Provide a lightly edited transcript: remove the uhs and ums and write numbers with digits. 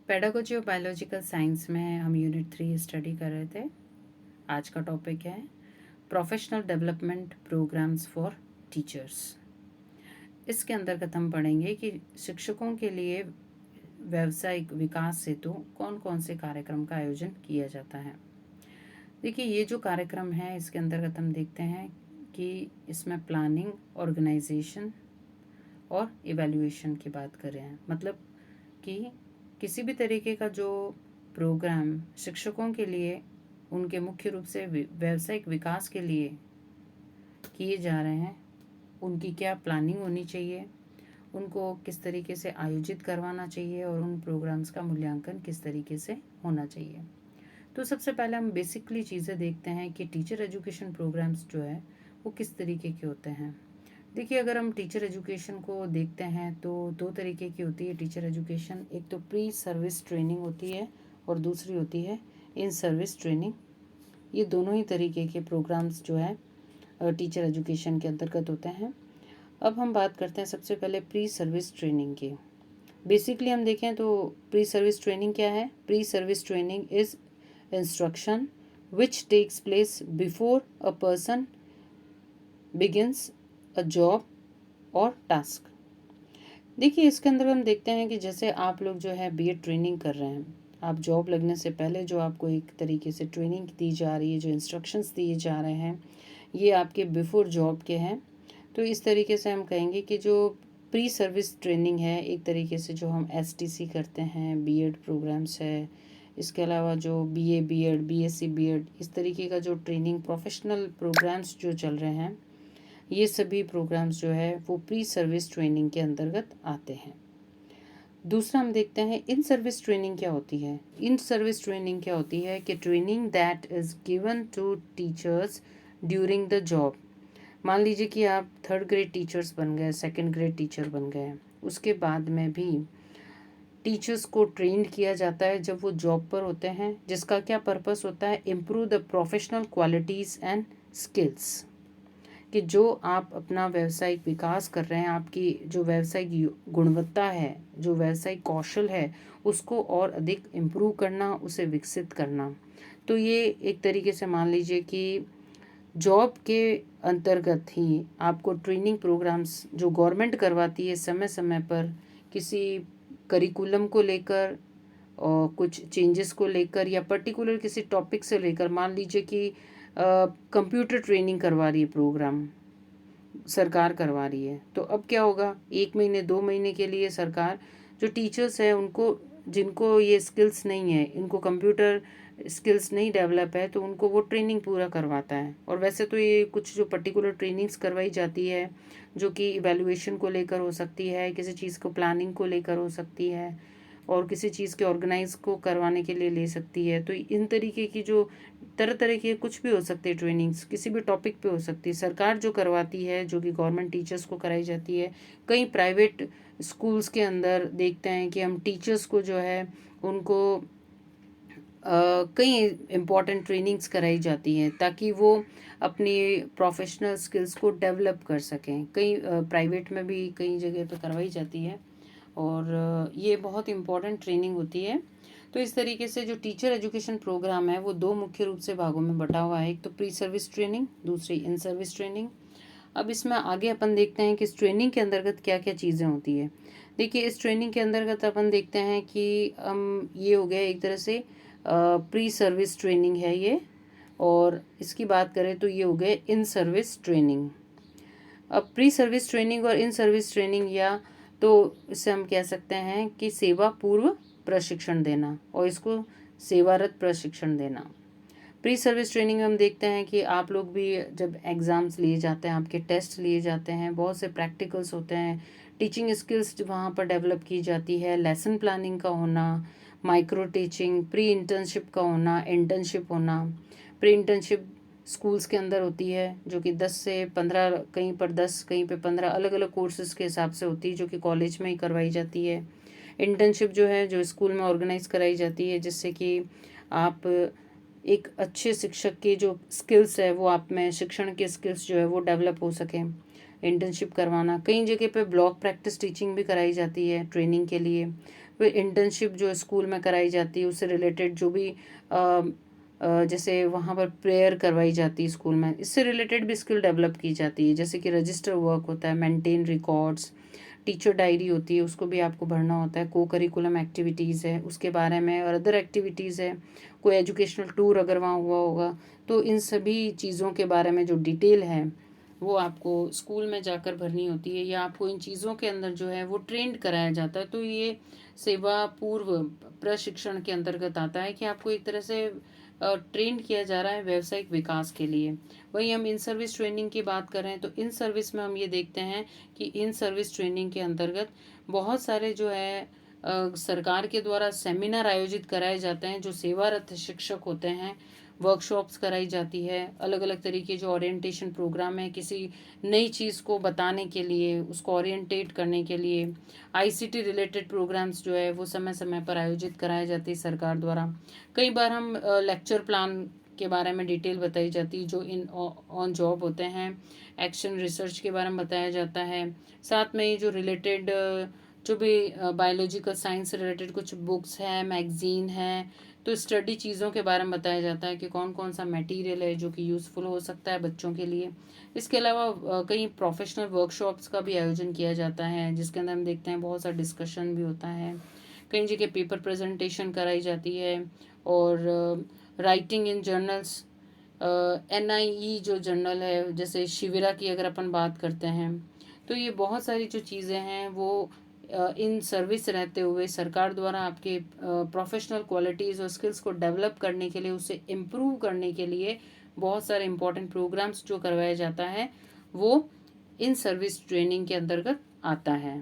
Pedagogy of biological science में हम unit 3 study कर रहे थे। आज का टॉपिक है professional development programs for teachers. इसके अंतर्गत हम पढ़ेंगे कि शिक्षकों के लिए व्यावसायिक विकास हेतु कौन कौन से कार्यक्रम का आयोजन किया जाता है। देखिए, ये जो कार्यक्रम है इसके अंतर्गत हम देखते हैं कि इसमें प्लानिंग, ऑर्गेनाइजेशन और इवैल्यूएशन की बात कर रहे हैं। मतलब कि किसी भी तरीके का जो प्रोग्राम शिक्षकों के लिए उनके मुख्य रूप से व्यावसायिक विकास के लिए किए जा रहे हैं, उनकी क्या प्लानिंग होनी चाहिए, उनको किस तरीके से आयोजित करवाना चाहिए और उन प्रोग्राम्स का मूल्यांकन किस तरीके से होना चाहिए। तो सबसे पहले हम बेसिकली चीज़ें देखते हैं कि टीचर एजुकेशन प्रोग्राम्स जो है वो किस तरीके के होते हैं। देखिए, अगर हम टीचर एजुकेशन को देखते हैं तो दो तरीके की होती है टीचर एजुकेशन। एक तो प्री सर्विस ट्रेनिंग होती है और दूसरी होती है इन सर्विस ट्रेनिंग। ये दोनों ही तरीके के प्रोग्राम्स जो है टीचर एजुकेशन के अंतर्गत होते हैं। अब हम बात करते हैं सबसे पहले प्री सर्विस ट्रेनिंग की। बेसिकली हम देखें तो प्री सर्विस ट्रेनिंग क्या है। Pre service training is instruction which takes place before a person begins a job और टास्क। देखिए, इसके अंदर हम देखते हैं कि जैसे आप लोग जो है बीएड ट्रेनिंग कर रहे हैं, आप जॉब लगने से पहले जो आपको एक तरीके से ट्रेनिंग दी जा रही है, जो इंस्ट्रक्शंस दिए जा रहे हैं, ये आपके बिफोर जॉब के हैं। तो इस तरीके से हम कहेंगे कि जो प्री सर्विस ट्रेनिंग है, एक तरीके से जो हम एसटीसी करते हैं, बीएड प्रोग्राम्स है, इसके अलावा जो बीए बीएड, बीएससी बीएड, इस तरीके का जो ट्रेनिंग प्रोफेशनल प्रोग्राम्स जो चल रहे हैं, ये सभी प्रोग्राम्स जो है वो प्री सर्विस ट्रेनिंग के अंतर्गत आते हैं। दूसरा हम देखते हैं इन सर्विस ट्रेनिंग क्या होती है। इन सर्विस ट्रेनिंग क्या होती है कि training that is given to teachers during the job. मान लीजिए कि आप 3rd ग्रेड टीचर्स बन गए, 2nd ग्रेड टीचर बन गए, उसके बाद में भी टीचर्स को ट्रेंड किया जाता है जब वो जॉब पर होते हैं, जिसका क्या पर्पस होता है, improve the professional qualities and skills. कि जो आप अपना व्यावसायिक विकास कर रहे हैं, आपकी जो व्यावसायिक गुणवत्ता है, जो व्यावसायिक कौशल है, उसको और अधिक इम्प्रूव करना, उसे विकसित करना। तो ये एक तरीके से मान लीजिए कि जॉब के अंतर्गत ही आपको ट्रेनिंग प्रोग्राम्स जो गवर्नमेंट करवाती है समय समय पर, किसी करिकुलम को लेकर और कुछ चेंजेस को लेकर या पर्टिकुलर किसी टॉपिक से लेकर, मान लीजिए कि कंप्यूटर ट्रेनिंग करवा रही है, प्रोग्राम सरकार करवा रही है, तो अब क्या होगा, 1 महीने 2 महीने के लिए सरकार जो टीचर्स है उनको, जिनको ये स्किल्स नहीं है, इनको कंप्यूटर स्किल्स नहीं डेवलप है, तो उनको वो ट्रेनिंग पूरा करवाता है। और वैसे तो ये कुछ जो पर्टिकुलर ट्रेनिंग्स करवाई जाती है जो कि इवैल्यूएशन को लेकर हो सकती है, किसी चीज़ को प्लानिंग को लेकर हो सकती है, और किसी चीज़ के ऑर्गेनाइज को करवाने के लिए ले सकती है। तो इन तरीके की जो तरह तरह की कुछ भी हो सकती है ट्रेनिंग्स, किसी भी टॉपिक पे हो सकती है, सरकार जो करवाती है, जो कि गवर्नमेंट टीचर्स को कराई जाती है। कई प्राइवेट स्कूल्स के अंदर देखते हैं कि हम टीचर्स को जो है उनको कई इम्पॉर्टेंट ट्रेनिंग्स कराई जाती हैं ताकि वो अपनी प्रोफेशनल स्किल्स को डेवलप कर सकें। कई प्राइवेट में भी कई जगह पे करवाई जाती है और ये बहुत इम्पॉर्टेंट ट्रेनिंग होती है। तो इस तरीके से जो टीचर एजुकेशन प्रोग्राम है वो दो मुख्य रूप से भागों में बटा हुआ है। एक तो प्री सर्विस ट्रेनिंग, दूसरी इन सर्विस ट्रेनिंग। अब इसमें आगे अपन देखते हैं कि इस ट्रेनिंग के अंतर्गत क्या क्या चीज़ें होती है। देखिए, इस ट्रेनिंग के अंतर्गत अपन देखते हैं कि हम ये हो गया एक तरह से प्री सर्विस ट्रेनिंग है ये, और इसकी बात करें तो ये हो गए इन सर्विस ट्रेनिंग। अब प्री सर्विस ट्रेनिंग और इन सर्विस ट्रेनिंग, या तो इसे हम कह सकते हैं कि सेवा पूर्व प्रशिक्षण देना और इसको सेवारत प्रशिक्षण देना। प्री सर्विस ट्रेनिंग में हम देखते हैं कि आप लोग भी जब एग्ज़ाम्स लिए जाते हैं, आपके टेस्ट लिए जाते हैं, बहुत से प्रैक्टिकल्स होते हैं, टीचिंग स्किल्स वहाँ पर डेवलप की जाती है, लेसन प्लानिंग का होना, माइक्रो टीचिंग, प्री इंटर्नशिप का होना, इंटर्नशिप होना। प्री इंटर्नशिप स्कूल्स के अंदर होती है जो कि 10 से 15, कहीं पर 10 कहीं पे 15 अलग अलग कोर्सेज़ के हिसाब से होती है, जो कि कॉलेज में ही करवाई जाती है। इंटर्नशिप जो है जो स्कूल में ऑर्गेनाइज़ कराई जाती है, जिससे कि आप एक अच्छे शिक्षक के जो स्किल्स है वो आप में, शिक्षण के स्किल्स जो है वो डेवलप हो सकें। इंटर्नशिप करवाना, कई जगह पे ब्लॉक प्रैक्टिस टीचिंग भी कराई जाती है ट्रेनिंग के लिए। फिर इंटर्नशिप जो स्कूल में कराई जाती है उससे रिलेटेड जो भी जैसे वहाँ पर प्रेयर करवाई जाती है स्कूल में, इससे रिलेटेड भी स्किल डेवलप की जाती है। जैसे कि रजिस्टर वर्क होता है, मेंटेन रिकॉर्ड्स, टीचर डायरी होती है, उसको भी आपको भरना होता है। को करिकुलम एक्टिविटीज़ है उसके बारे में, और अदर एक्टिविटीज़ है, कोई एजुकेशनल टूर अगर वहाँ हुआ होगा तो इन सभी चीज़ों के बारे में जो डिटेल है वो आपको स्कूल में जाकर भरनी होती है, या आपको इन चीज़ों के अंदर जो है वो ट्रेंड कराया जाता है। तो ये सेवा पूर्व प्रशिक्षण के अंतर्गत आता है कि आपको एक तरह से ट्रेंड किया जा रहा है व्यावसायिक विकास के लिए। वहीं हम इन सर्विस ट्रेनिंग की बात करें तो इन सर्विस में हम ये देखते हैं कि इन सर्विस ट्रेनिंग के अंतर्गत बहुत सारे जो है सरकार के द्वारा सेमिनार आयोजित कराए जाते हैं। जो सेवारत शिक्षक होते हैं, वर्कशॉप्स कराई जाती है, अलग अलग तरीके जो ओरिएंटेशन प्रोग्राम है किसी नई चीज़ को बताने के लिए, उसको ओरिएंटेट करने के लिए आईसीटी रिलेटेड प्रोग्राम्स जो है वो समय समय पर आयोजित कराए जाते हैं सरकार द्वारा। कई बार हम लेक्चर प्लान के बारे में डिटेल बताई जाती है जो इन ऑन जॉब होते हैं। एक्शन रिसर्च के बारे में बताया जाता है। साथ में ये जो रिलेटेड जो भी बायोलॉजिकल साइंस से रिलेटेड कुछ बुक्स हैं, मैगजीन हैं, तो स्टडी चीज़ों के बारे में बताया जाता है कि कौन कौन सा मटेरियल है जो कि यूज़फुल हो सकता है बच्चों के लिए। इसके अलावा कई प्रोफेशनल वर्कशॉप्स का भी आयोजन किया जाता है जिसके अंदर हम देखते हैं बहुत सा डिस्कशन भी होता है। कई जगह पेपर प्रेजेंटेशन कराई जाती है, और राइटिंग इन जर्नल्स, एनआईई जो जर्नल है, जैसे शिविरा की अगर अपन बात करते हैं, तो ये बहुत सारी जो चीज़ें हैं वो इन सर्विस रहते हुए सरकार द्वारा आपके प्रोफेशनल क्वालिटीज़ और स्किल्स को डेवलप करने के लिए, उसे इम्प्रूव करने के लिए बहुत सारे इंपॉर्टेंट प्रोग्राम्स जो करवाया जाता है वो इन सर्विस ट्रेनिंग के अंतर्गत आता है।